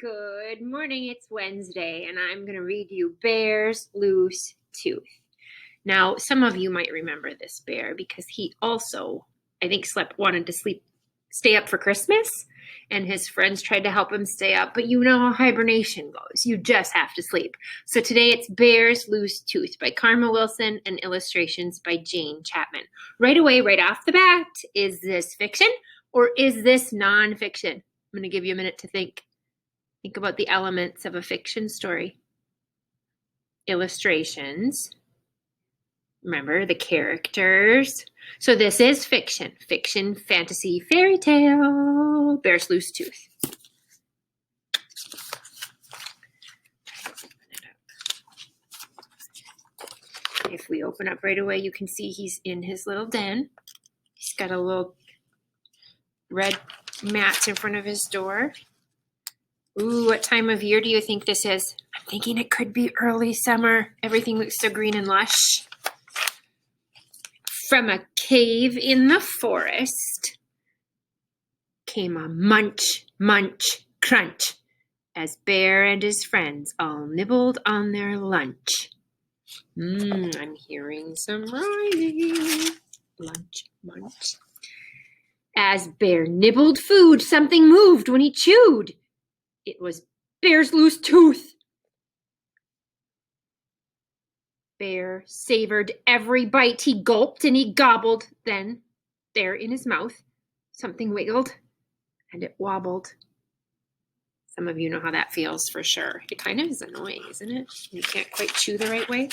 Good morning, it's Wednesday, and I'm going to read you Bear's Loose Tooth. Now, some of you might remember this bear because he also, I think, wanted to stay up for Christmas, and his friends tried to help him stay up, but you know how hibernation goes. You just have to sleep. So today it's Bear's Loose Tooth by Karma Wilson and illustrations by Jane Chapman. Right away, right off the bat, is this fiction or is this nonfiction? I'm going to give you a minute to think. Think about the elements of a fiction story. Illustrations. Remember the characters. So this is fiction. Fiction, fantasy, fairy tale. Bear's Loose Tooth. If we open up right away, you can see he's in his little den. He's got a little red mat in front of his door. Ooh, what time of year do you think this is? I'm thinking it could be early summer. Everything looks so green and lush. From a cave in the forest came a munch, munch, crunch, as Bear and his friends all nibbled on their lunch. I'm hearing some rhyming. Lunch, munch. As Bear nibbled food, something moved when he chewed. It was Bear's loose tooth. Bear savored every bite. He gulped and he gobbled. Then, there in his mouth, something wiggled and it wobbled. Some of you know how that feels for sure. It kind of is annoying, isn't it? You can't quite chew the right way.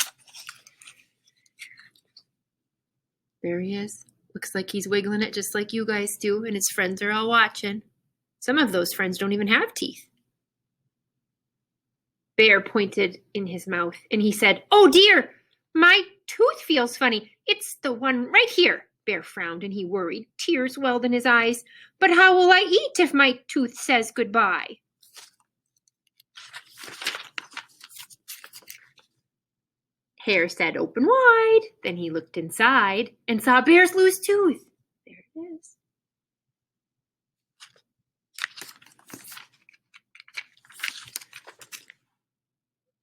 There he is. Looks like he's wiggling it just like you guys do, and his friends are all watching. Some of those friends don't even have teeth. Bear pointed in his mouth and he said, "Oh dear, my tooth feels funny. It's the one right here." Bear frowned and he worried. Tears welled in his eyes. "But how will I eat if my tooth says goodbye?" Hare said, "Open wide." Then he looked inside and saw Bear's loose tooth. There it is.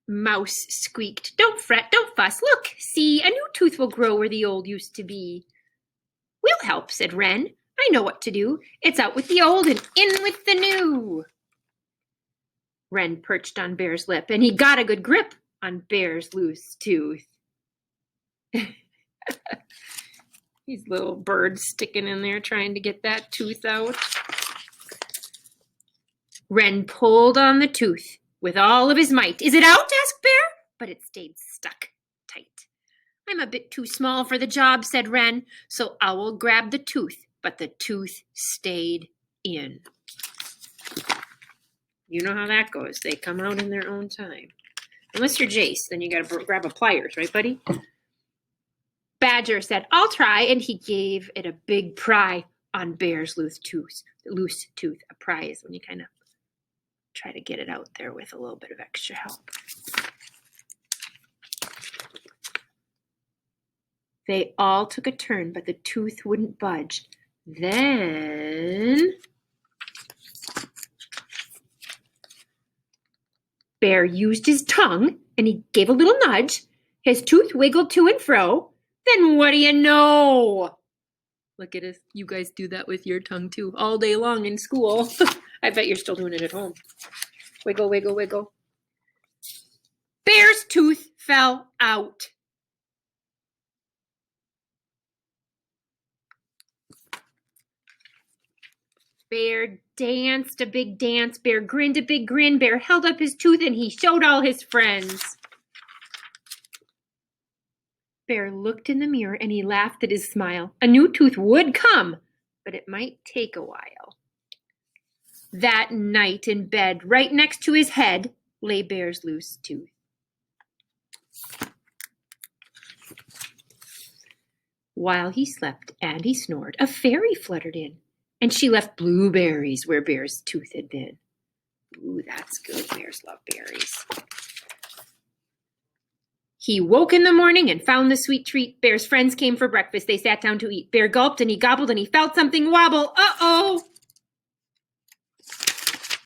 Mouse squeaked, "Don't fret, don't fuss. Look, see, a new tooth will grow where the old used to be." "We'll help," said Wren. "I know what to do. It's out with the old and in with the new." Wren perched on Bear's lip, and he got a good grip on Bear's loose tooth. These little birds sticking in there trying to get that tooth out. Wren pulled on the tooth with all of his might. "Is it out?" asked Bear, but it stayed stuck tight. "I'm a bit too small for the job," said Wren, "so Owl grabbed the tooth, but the tooth stayed in." You know how that goes. They come out in their own time. Unless you're Jace, then you got to grab a pliers, right, buddy? Badger said, "I'll try," and he gave it a big pry on Bear's loose tooth. A pry is when you kind of try to get it out there with a little bit of extra help. They all took a turn, but the tooth wouldn't budge. Then Bear used his tongue and he gave a little nudge. His tooth wiggled to and fro. Then what do you know? Look at us. You guys do that with your tongue too, all day long in school. I bet you're still doing it at home. Wiggle, wiggle, wiggle. Bear's tooth fell out. Bear danced a big dance. Bear grinned a big grin. Bear held up his tooth and he showed all his friends. Bear looked in the mirror and he laughed at his smile. A new tooth would come, but it might take a while. That night in bed, right next to his head, lay Bear's loose tooth. While he slept and he snored, a fairy fluttered in, and she left blueberries where Bear's tooth had been. Ooh, that's good. Bears love berries. He woke in the morning and found the sweet treat. Bear's friends came for breakfast. They sat down to eat. Bear gulped and he gobbled and he felt something wobble. Uh-oh!